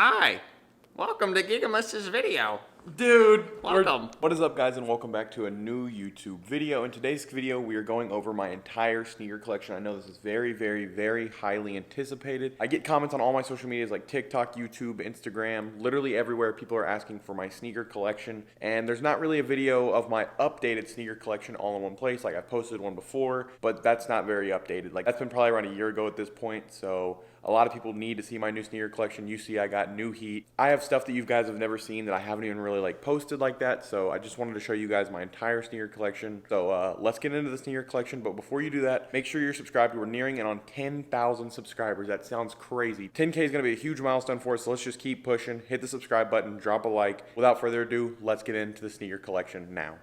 Hi, welcome to Gigamas' video. Dude, Welcome. What is up, guys, and welcome back to a new YouTube video. In today's video, we are going over my entire sneaker collection. I know this is very, very, very highly anticipated. I get comments on all my social medias like TikTok, YouTube, Instagram, literally everywhere. People are asking for my sneaker collection, and there's not really a video of my updated sneaker collection all in one place. Like, I posted one before, but that's not very updated. Like, that's been probably around a year ago at this point, so a lot of people need to see my new sneaker collection. You see I got new heat. I have stuff that you guys have never seen that I haven't even really posted like that, so I just wanted to show you guys my entire sneaker collection. So let's get into the sneaker collection, but before you do that, make sure you're subscribed. We're nearing in on 10,000 subscribers. That sounds crazy. 10K is going to be a huge milestone for us, so let's just keep pushing. Hit the subscribe button, drop a like. Without further ado, let's get into the sneaker collection now.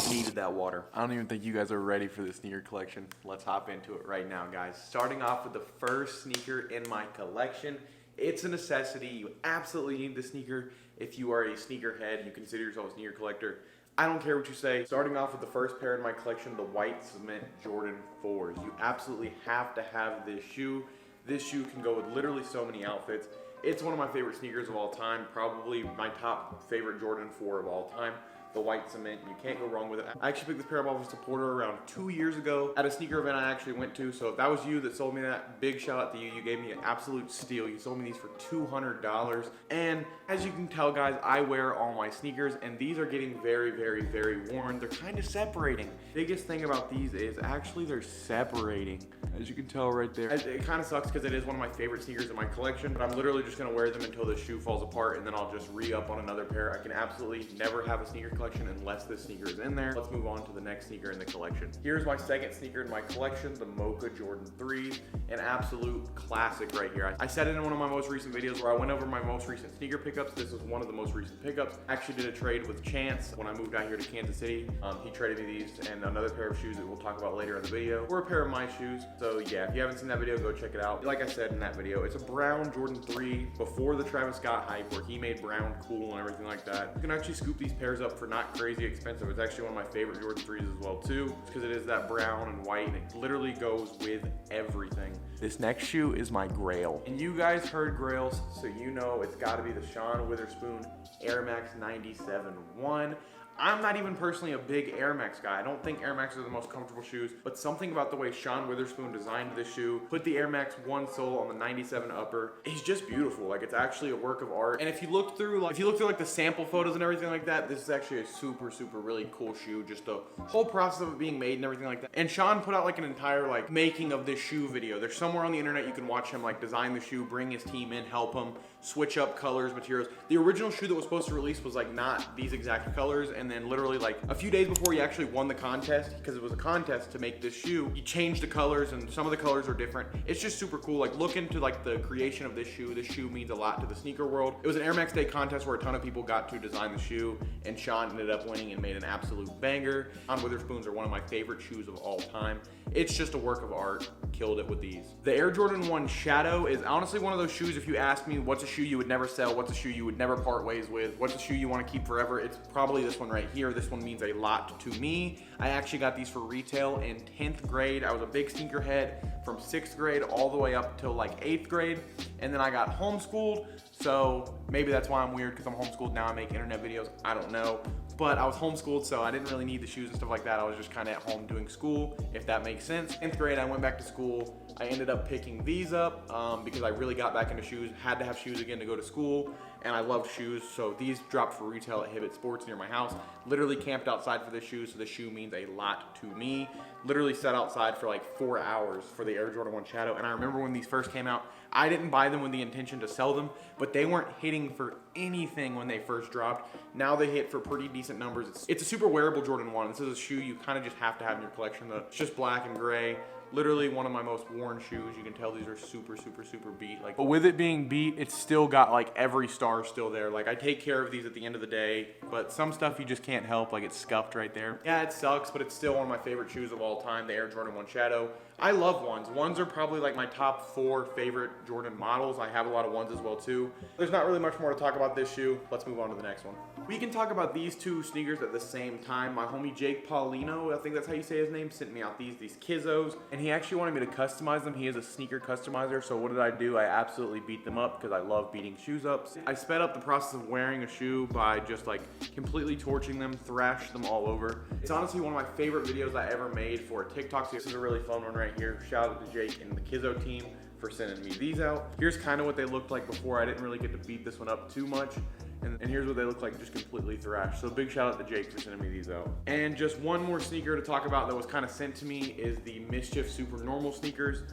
Needed that water. I don't even think you guys are ready for this sneaker collection. Let's hop into it right now, guys. Starting off with the first sneaker in my collection. It's a necessity. You absolutely need the sneaker if you are a sneakerhead. You consider yourself a sneaker collector. I don't care what you say. Starting off with the first pair in my collection, the white cement Jordan 4s. You absolutely have to have this shoe. This shoe can go with literally so many outfits. It's one of my favorite sneakers of all time. Probably my top favorite Jordan 4 of all time. The white cement, you can't go wrong with it. I actually picked this pair up off a supporter around 2 years ago at a sneaker event I actually went to. So if that was you that sold me that, big shout out to you. You gave me an absolute steal. You sold me these for $200. And as you can tell, guys, I wear all my sneakers and these are getting very, very, very worn. They're kind of separating. Biggest thing about these is actually they're separating. As you can tell right there. It kind of sucks because it is one of my favorite sneakers in my collection, but I'm literally just gonna wear them until the shoe falls apart and then I'll just re-up on another pair. I can absolutely never have a sneaker collection unless this sneaker is in there. Let's move on to the next sneaker in the collection. Here's my second sneaker in my collection, the Mocha Jordan 3, an absolute classic right here. I said it in one of my most recent videos where I went over my most recent sneaker pickups. This is one of the most recent pickups. I actually did a trade with Chance when I moved out here to Kansas City. He traded me these and another pair of shoes that we'll talk about later in the video, or a pair of my shoes. So yeah, if you haven't seen that video, go check it out. Like I said in that video, it's a brown Jordan 3 before the Travis Scott hype where he made brown cool and everything like that. You can actually scoop these pairs up for not crazy expensive. It's actually one of my favorite Jordan 3s as well too, because it is that brown and white and it literally goes with everything. This next shoe is my grail. And you guys heard grails, so you know it's gotta be the Sean Witherspoon Air Max 97-1. I'm not even personally a big Air Max guy. I don't think Air Max are the most comfortable shoes, but something about the way Sean Witherspoon designed this shoe, put the Air Max 1 sole on the 97 upper, is just beautiful. Like, it's actually a work of art. And if you look through like the sample photos and everything like that, this is actually a super, super really cool shoe. Just the whole process of it being made and everything like that. And Sean put out like an entire like making of this shoe video. There's somewhere on the internet you can watch him like design the shoe, bring his team in, help him, switch up colors, materials. The original shoe that was supposed to release was like not these exact colors, and then literally like a few days before he actually won the contest, because it was a contest to make this shoe, he changed the colors and some of the colors are different. It's just super cool. Like, look into like the creation of this shoe. This shoe means a lot to the sneaker world. It was an Air Max Day contest where a ton of people got to design the shoe, and Sean ended up winning and made an absolute banger. Sean Witherspoons are one of my favorite shoes of all time. It's just a work of art. Killed it with these. The Air Jordan 1 Shadow is honestly one of those shoes, if you ask me what's a shoe you would never sell, what's a shoe you would never part ways with, what's a shoe you want to keep forever, it's probably this one right here. This one means a lot to me. I actually got these for retail in 10th grade. I was a big sneakerhead from 6th grade all the way up till like 8th grade, and then I got homeschooled. So maybe that's why I'm weird, because I'm homeschooled now. I make internet videos. I don't know. But I was homeschooled, so I didn't really need the shoes and stuff like that. I was just kind of at home doing school, if that makes sense. 10th grade, I went back to school. I ended up picking these up because I really got back into shoes. Had to have shoes again to go to school, and I loved shoes. So these dropped for retail at Hibbett Sports near my house. Literally camped outside for this shoe, so this shoe means a lot to me. Literally sat outside for like 4 hours for the Air Jordan 1 Shadow. And I remember when these first came out, I didn't buy them with the intention to sell them, but they weren't hitting for anything when they first dropped. Now they hit for pretty decent numbers. It's a super wearable Jordan 1. This is a shoe you kind of just have to have in your collection. It's just black and gray. Literally one of my most worn shoes. You can tell these are super, super, super beat. Like, but with it being beat, it's still got like every star still there. Like, I take care of these at the end of the day, but some stuff you just can't help. Like, it's scuffed right there. Yeah, it sucks, but it's still one of my favorite shoes of all time, the Air Jordan 1 Shadow. I love ones. Ones are probably like my top 4 favorite Jordan models. I have a lot of ones as well too. There's not really much more to talk about this shoe. Let's move on to the next one. We can talk about these 2 sneakers at the same time. My homie Jake Paulino, I think that's how you say his name, sent me out these Kizzos, and he actually wanted me to customize them. He is a sneaker customizer, so what did I do? I absolutely beat them up because I love beating shoes up. I sped up the process of wearing a shoe by just like completely torching them, thrashed them all over. It's honestly one of my favorite videos I ever made for a TikTok. So this is a really fun one right here. Shout out to Jake and the Kizzo team for sending me these out. Here's kind of what they looked like before. I didn't really get to beat this one up too much. And here's what they look like, just completely thrashed. So big shout out to Jake for sending me these out. And just one more sneaker to talk about that was kind of sent to me is the Mischief Super Normal sneakers.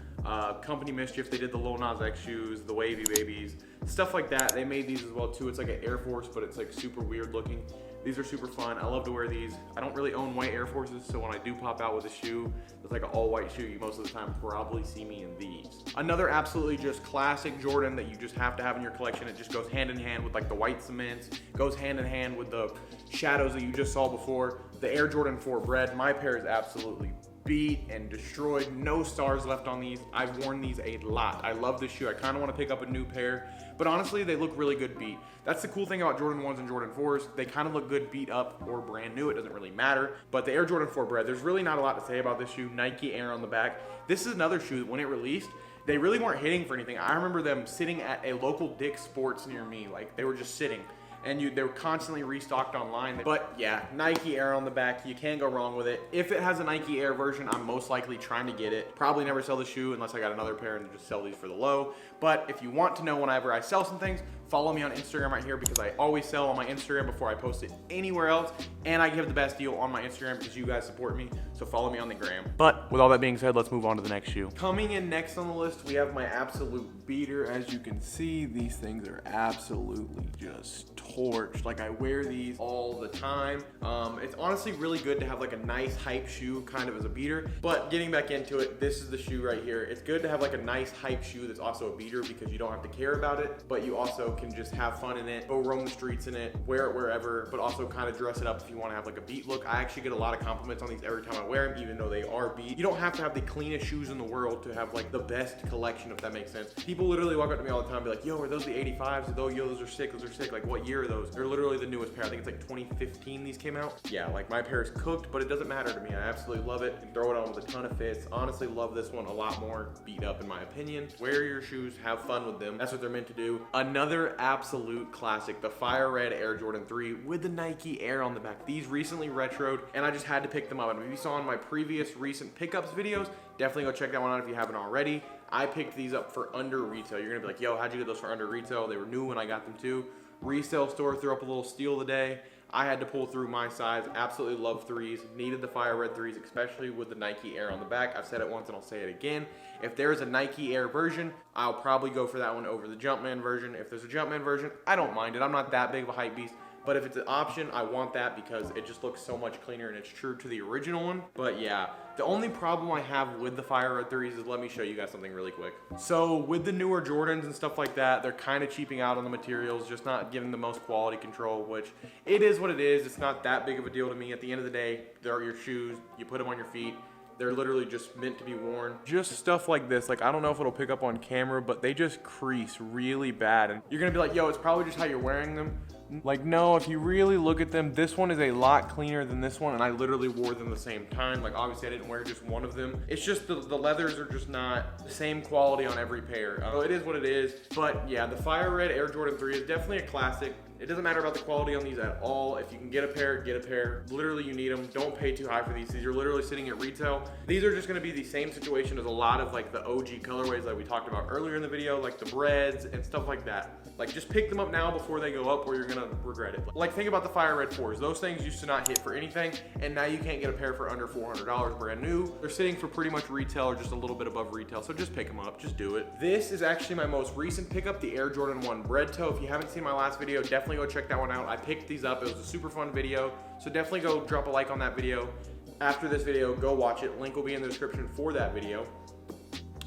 Company Mischief, they did the Lil Nas X shoes, the Wavy Babies, stuff like that. They made these as well too. It's like an Air Force, but it's like super weird looking. These are super fun. I love to wear these. I don't really own white Air Forces, so when I do pop out with a shoe that's like an all white shoe, you most of the time probably see me in these. Another absolutely just classic Jordan that you just have to have in your collection. It just goes hand in hand with like the white cements, goes hand in hand with the shadows that you just saw before. The Air Jordan 4 Bread. My pair is absolutely beat and destroyed. No stars left on these. I've worn these a lot. I love this shoe. I kind of want to pick up a new pair, but honestly, they look really good beat. That's the cool thing about Jordan 1s and Jordan 4s. They kind of look good beat up or brand new. It doesn't really matter. But the Air Jordan 4 Bread, there's really not a lot to say about this shoe. Nike Air on the back. This is another shoe that when it released, they really weren't hitting for anything. I remember them sitting at a local Dick's Sports near me. Like, they were just sitting. And they were constantly restocked online. But yeah, Nike Air on the back, you can't go wrong with it. If it has a Nike Air version, I'm most likely trying to get it. Probably never sell the shoe unless I got another pair and just sell these for the low. But if you want to know whenever I sell some things, follow me on Instagram right here because I always sell on my Instagram before I post it anywhere else. And I give the best deal on my Instagram because you guys support me. So follow me on the gram. But with all that being said, let's move on to the next shoe. Coming in next on the list, we have my absolute beater. As you can see, these things are absolutely just torched. Like, I wear these all the time. It's honestly really good to have like a nice hype shoe kind of as a beater. But getting back into it, this is the shoe right here. It's good to have like a nice hype shoe that's also a beater because you don't have to care about it, but you also can just have fun in it, go roam the streets in it, wear it wherever, but also kind of dress it up if you want to have like a beat look. I actually get a lot of compliments on these every time I wear them, even though they are beat. You don't have to have the cleanest shoes in the world to have like the best collection, if that makes sense. People literally walk up to me all the time and be like, yo, are those the 85s? Yo, those are sick, those are sick. Like, what year are those? They're literally the newest pair. I think it's like 2015 these came out. Yeah, like my pair is cooked, but it doesn't matter to me. I absolutely love it and throw it on with a ton of fits. Honestly, love this one a lot more beat up in my opinion. Wear your shoes, have fun with them. That's what they're meant to do. Another absolute classic, the Fire Red Air Jordan 3 with the Nike Air on the back. These recently retroed and I just had to pick them up. And if you saw in my previous recent pickups videos, definitely go check that one out if you haven't already. I picked these up for under retail. You're gonna be like, yo, how'd you get those for under retail? They were new when I got them too. Resale store threw up a little steal of the day. I had to pull through my size. Absolutely love threes. Needed the Fire Red threes, especially with the Nike Air on the back. I've said it once and I'll say it again. If there is a Nike Air version, I'll probably go for that one over the Jumpman version. If there's a Jumpman version, I don't mind it. I'm not that big of a hype beast. But if it's an option, I want that because it just looks so much cleaner and it's true to the original one. But yeah, the only problem I have with the Fire Red 3s is, let me show you guys something really quick. So with the newer Jordans and stuff like that, they're kind of cheaping out on the materials, just not giving the most quality control, which it is what it is. It's not that big of a deal to me. At the end of the day, they're your shoes. You put them on your feet. They're literally just meant to be worn. Just stuff like this, like I don't know if it'll pick up on camera, but they just crease really bad. And you're gonna be like, yo, it's probably just how you're wearing them. Like, no, if you really look at them, this one is a lot cleaner than this one, and I literally wore them the same time. Like, obviously I didn't wear just one of them. It's just the leathers are just not the same quality on every pair. So it is what it is. But yeah, the Fire Red Air Jordan 3 is definitely a classic. It doesn't matter about the quality on these at all. If you can get a pair, get a pair. Literally, you need them. Don't pay too high for these. These are literally sitting at retail. These are just gonna be the same situation as a lot of like the OG colorways that we talked about earlier in the video, like the Breads and stuff like that. Like, just pick them up now before they go up or you're gonna regret it. Like, think about the Fire Red 4s. Those things used to not hit for anything, and now you can't get a pair for under $400 brand new. They're sitting for pretty much retail or just a little bit above retail, so just pick them up, just do it. This is actually my most recent pickup, the Air Jordan 1 Bread Toe. If you haven't seen my last video, definitely go check that one out. I picked these up. It was a super fun video, so definitely go drop a like on that video. After this video, go watch it. Link will be in the description for that video.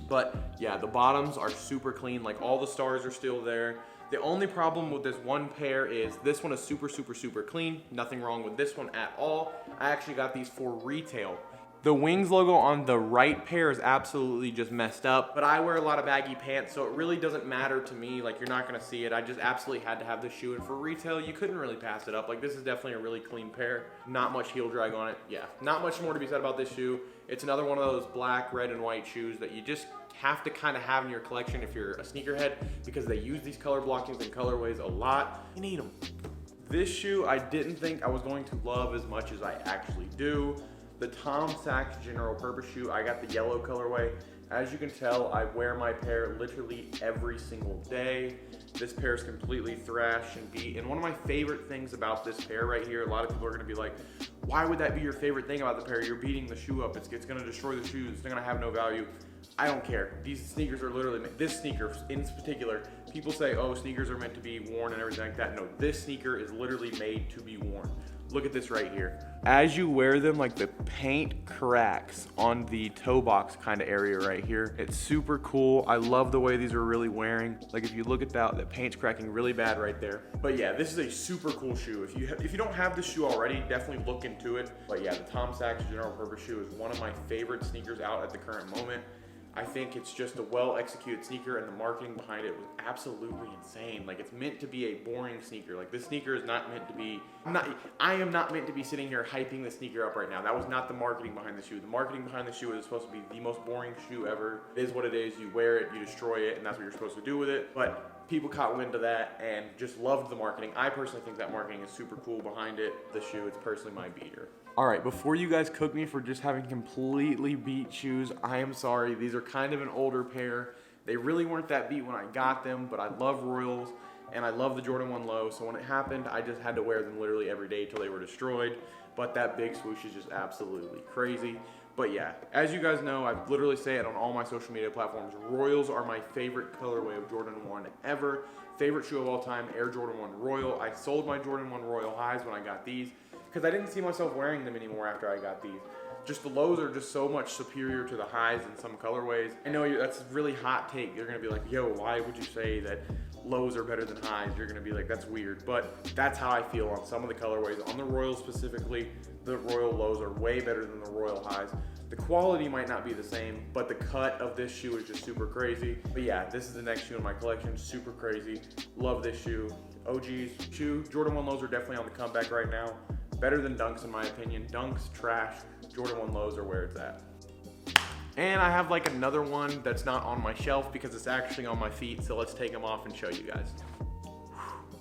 But yeah, the bottoms are super clean. Like, all the stars are still there. The only problem with this one pair is this one is super, super, super clean. Nothing wrong with this one at all. I actually got these for retail. The Wings logo on the right pair is absolutely just messed up, but I wear a lot of baggy pants, so it really doesn't matter to me. Like, you're not gonna see it. I just absolutely had to have this shoe, and for retail, you couldn't really pass it up. Like, this is definitely a really clean pair. Not much heel drag on it. Yeah, not much more to be said about this shoe. It's another one of those black, red, and white shoes that you just have to kind of have in your collection if you're a sneakerhead, because they use these color blockings and colorways a lot. You need them. This shoe I didn't think I was going to love as much as I actually do. The Tom Sachs general purpose shoe, I got the yellow colorway. As you can tell, I wear my pair literally every single day. This pair is completely thrashed and beat. And one of my favorite things about this pair right here, a lot of people are gonna be like, why would that be your favorite thing about the pair? You're beating the shoe up. It's gonna destroy the shoes. It's gonna have no value. I don't care. These sneakers are literally, this sneaker in particular, people say, oh, sneakers are meant to be worn and everything like that. No, this sneaker is literally made to be worn. Look at this right here. As you wear them, like the paint cracks on the toe box kind of area right here. It's super cool. I love the way these are really wearing. Like if you look at that, the paint's cracking really bad right there. But yeah, this is a super cool shoe. If you don't have this shoe already, definitely look into it. But yeah, the Tom Sachs general purpose shoe is one of my favorite sneakers out at the current moment. I think it's just a well-executed sneaker, and the marketing behind it was absolutely insane. Like, it's meant to be a boring sneaker. Like, this sneaker is not meant to be, I am not meant to be sitting here hyping the sneaker up right now. That was not the marketing behind the shoe. The marketing behind the shoe is supposed to be the most boring shoe ever. It is what it is. You wear it, you destroy it, and that's what you're supposed to do with it. But people caught wind of that and just loved the marketing. I personally think that marketing is super cool behind it. The shoe, it's personally my beater. All right, before you guys cook me for just having completely beat shoes, I am sorry. These are kind of an older pair. They really weren't that beat when I got them, but I love Royals and I love the Jordan 1 Low. So when it happened, I just had to wear them literally every day till they were destroyed. But that big swoosh is just absolutely crazy. But yeah, as you guys know, I literally say it on all my social media platforms. Royals are my favorite colorway of Jordan 1 ever. Favorite shoe of all time, Air Jordan 1 Royal. I sold my Jordan 1 Royal highs when I got these, because I didn't see myself wearing them anymore after I got these. Just the lows are just so much superior to the highs in some colorways. I know that's a really hot take. You're gonna be like, yo, why would you say that lows are better than highs? You're gonna be like, that's weird. But that's how I feel on some of the colorways. On the Royal specifically, the Royal lows are way better than the Royal highs. The quality might not be the same, but the cut of this shoe is just super crazy. But yeah, this is the next shoe in my collection. Super crazy. Love this shoe. OG's shoe. Jordan 1 lows are definitely on the comeback right now. Better than Dunks in my opinion. Dunks, trash. Jordan 1 lows are where it's at. And I have like another one that's not on my shelf because it's actually on my feet. So let's take them off and show you guys.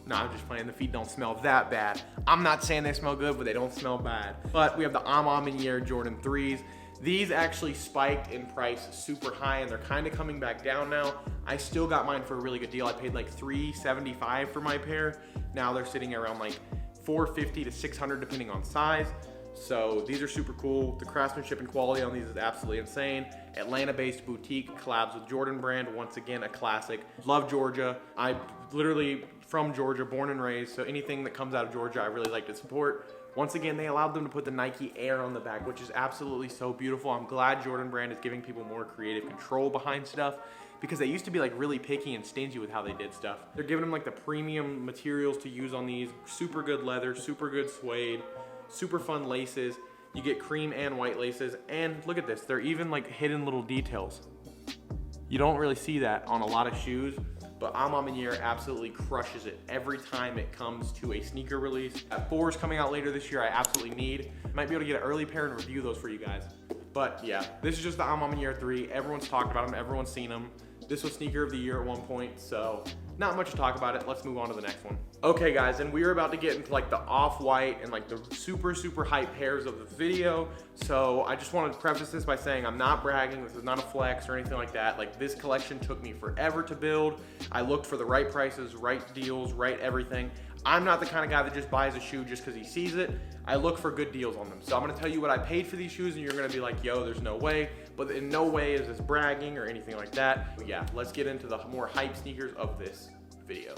No, I'm just playing. The feet don't smell that bad. I'm not saying they smell good, but they don't smell bad. But we have the Amaminiere Jordan 3s. These actually spiked in price super high and they're kind of coming back down now. I still got mine for a really good deal. I paid like $375 for my pair. Now they're sitting around like $450 to $600 depending on size. So these are super cool. The craftsmanship and quality on these is absolutely insane. Atlanta-based boutique collabs with Jordan brand. Once again, a classic. Love Georgia. I literally from Georgia, born and raised. So anything that comes out of Georgia, I really like to support. Once again, they allowed them to put the Nike Air on the back, which is absolutely so beautiful. I'm glad Jordan brand is giving people more creative control behind stuff, because they used to be like really picky and stingy with how they did stuff. They're giving them like the premium materials to use on these. Super good leather, super good suede, super fun laces. You get cream and white laces. And look at this, they're even like hidden little details. You don't really see that on a lot of shoes, but Amaminiere absolutely crushes it every time it comes to a sneaker release. 4 is coming out later this year, I absolutely need. Might be able to get an early pair and review those for you guys. But yeah, this is just the Amaminiere 3. Everyone's talked about them, everyone's seen them. This was sneaker of the year at one point, so not much to talk about it. Let's move on to the next one. Okay guys, and we are about to get into like the off-white and like the super hype pairs of the video. So I just want to preface this by saying I'm not bragging. This is not a flex or anything like that. Like, this collection took me forever to build. I looked for the right prices, right deals, right everything. I'm not the kind of guy that just buys a shoe just because he sees it. I look for good deals on them. So I'm gonna tell you what I paid for these shoes and you're gonna be like, yo, there's no way. But in no way is this bragging or anything like that. But yeah, let's get into the more hype sneakers of this video.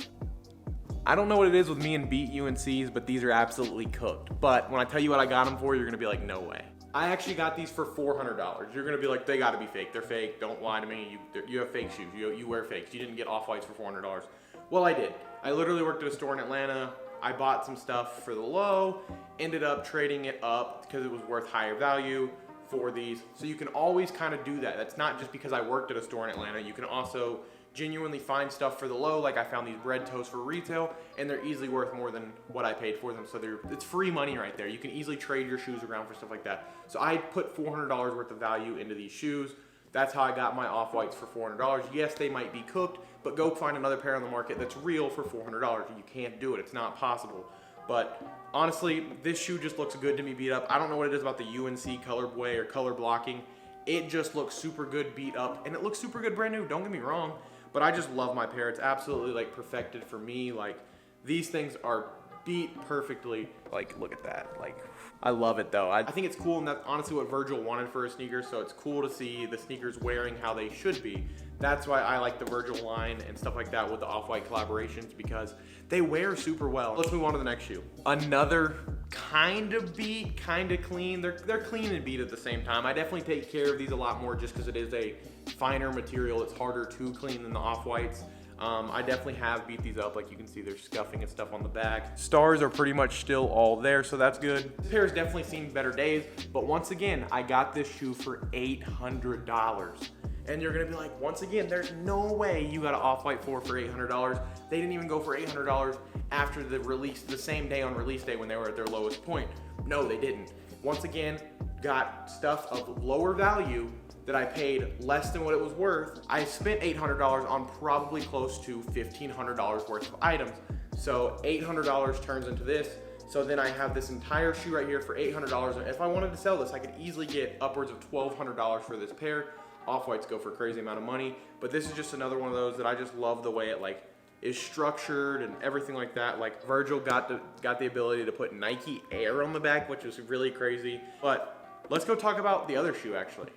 I don't know what it is with me and beat UNCs, but these are absolutely cooked. But when I tell you what I got them for, you're gonna be like, no way. I actually got these for $400. You're gonna be like, they gotta be fake. They're fake, don't lie to me. You have fake shoes, you wear fakes. You didn't get off-whites for $400. Well, I did. I literally worked at a store in Atlanta. I bought some stuff for the low, ended up trading it up because it was worth higher value for these. So you can always kind of do that. That's not just because I worked at a store in Atlanta. You can also genuinely find stuff for the low. Like I found these bread toasts for retail and they're easily worth more than what I paid for them. So it's free money right there. You can easily trade your shoes around for stuff like that. So I put $400 worth of value into these shoes. That's how I got my off-whites for $400. Yes, they might be cooked, but go find another pair on the market that's real for $400. You can't do it, it's not possible. But honestly, this shoe just looks good to me beat up. I don't know what it is about the UNC colorway or color blocking. It just looks super good beat up, and it looks super good brand new, don't get me wrong. But I just love my pair. It's absolutely like perfected for me. Like these things are beat perfectly. Like look at that. Like I love it though. I think it's cool, and that's honestly what Virgil wanted for a sneaker. So it's cool to see the sneakers wearing how they should be. That's why I like the Virgil line and stuff like that with the off-white collaborations, because they wear super well. Let's move on to the next shoe. Another kind of beat, kind of clean. They're clean and beat at the same time. I definitely take care of these a lot more just because it is a finer material. It's harder to clean than the off-whites. I definitely have beat these up. Like you can see there's scuffing and stuff on the back. Stars are pretty much still all there, so that's good. This pair has definitely seen better days, but once again, I got this shoe for $800. And you're gonna be like, once again, there's no way you got an off-white for $800. They didn't even go for $800 after the release, the same day on release day when they were at their lowest point. No, they didn't. Once again, got stuff of lower value that I paid less than what it was worth. I spent $800 on probably close to $1,500 worth of items. So $800 turns into this. So then I have this entire shoe right here for $800. If I wanted to sell this, I could easily get upwards of $1,200 for this pair. Off-whites go for a crazy amount of money, but this is just another one of those that I just love the way it like is structured and everything like that. Like Virgil got the ability to put Nike Air on the back, which was really crazy. But let's go talk about the other shoe actually.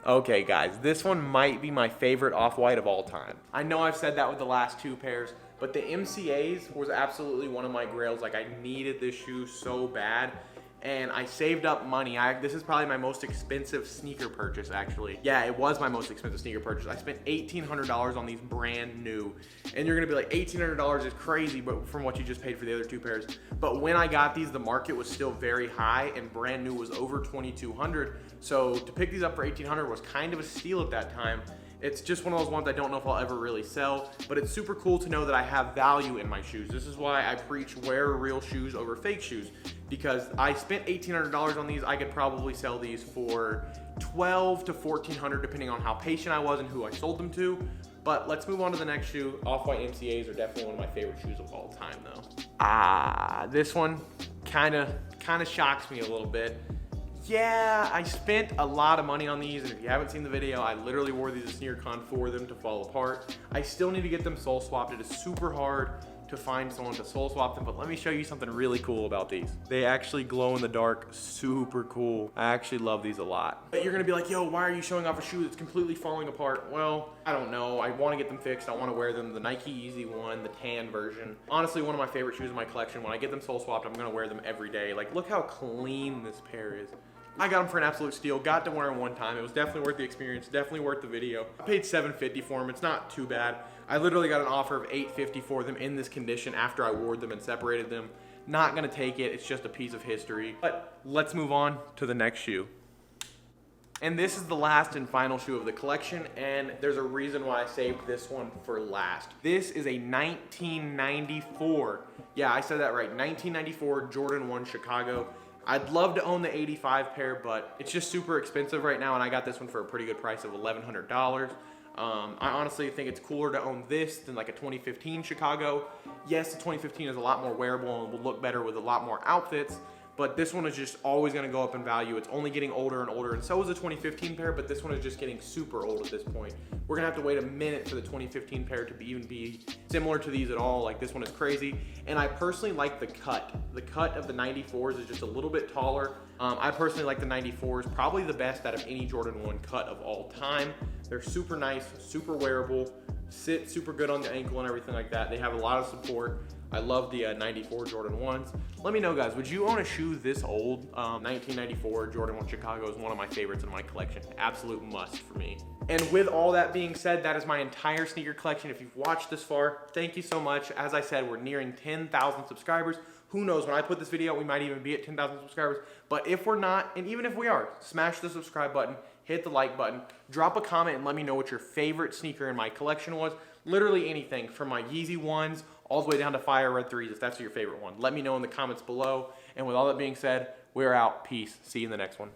Okay guys, this one might be my favorite off-white of all time. I know I've said that with the last two pairs, but the MCAs was absolutely one of my grails. Like I needed this shoe so bad. And I saved up money. This is probably my most expensive sneaker purchase actually. Yeah, it was my most expensive sneaker purchase. I spent $1,800 on these brand new. And you're gonna be like, $1,800 is crazy, but from what you just paid for the other two pairs. But when I got these, the market was still very high and brand new was over $2,200. So to pick these up for $1,800 was kind of a steal at that time. It's just one of those ones I don't know if I'll ever really sell, but it's super cool to know that I have value in my shoes. This is why I preach wear real shoes over fake shoes, because I spent $1,800 on these. I could probably sell these for $1,200 to $1,400 depending on how patient I was and who I sold them to. But let's move on to the next shoe. Off-white MCAs are definitely one of my favorite shoes of all time though. This one kind of shocks me a little bit. Yeah, I spent a lot of money on these, and if you haven't seen the video, I literally wore these at SneakerCon for them to fall apart. I still need to get them sole swapped. It is super hard to find someone to sole swap them, but let me show you something really cool about these. They actually glow in the dark, super cool. I actually love these a lot. But you're gonna be like, yo, why are you showing off a shoe that's completely falling apart? Well, I don't know. I wanna get them fixed. I wanna wear them. The Nike Easy one, the tan version. Honestly, one of my favorite shoes in my collection. When I get them sole swapped, I'm gonna wear them every day. Like, look how clean this pair is. I got them for an absolute steal. Got to wear them one time. It was definitely worth the experience, definitely worth the video. I paid $750 for them. It's not too bad. I literally got an offer of $850 for them in this condition after I wore them and separated them. Not gonna take it. It's just a piece of history. But let's move on to the next shoe. And this is the last and final shoe of the collection, and there's a reason why I saved this one for last. This is a 1994. Yeah, I said that right. 1994 Jordan 1 Chicago. I'd love to own the 85 pair, but it's just super expensive right now, and I got this one for a pretty good price of $1,100. I honestly think it's cooler to own this than like a 2015 Chicago. Yes, the 2015 is a lot more wearable and will look better with a lot more outfits, but this one is just always gonna go up in value. It's only getting older and older, and so is the 2015 pair, but this one is just getting super old at this point. We're gonna have to wait a minute for the 2015 pair to even be similar to these at all. Like, this one is crazy, and I personally like the cut. The cut of the 94s is just a little bit taller. I personally like the 94s, probably the best out of any Jordan 1 cut of all time. They're super nice, super wearable, sit super good on the ankle and everything like that. They have a lot of support. I love the 94 Jordan 1s. Let me know, guys, would you own a shoe this old? 1994 Jordan 1 Chicago is one of my favorites in my collection. Absolute must for me. And with all that being said, that is my entire sneaker collection. If you've watched this far, thank you so much. As I said, we're nearing 10,000 subscribers. Who knows, when I put this video, we might even be at 10,000 subscribers. But if we're not, and even if we are, smash the subscribe button, hit the like button, drop a comment and let me know what your favorite sneaker in my collection was. Literally anything from my Yeezy 1s all the way down to Fire Red 3s, if that's your favorite one. Let me know in the comments below. And with all that being said, we're out. Peace. See you in the next one.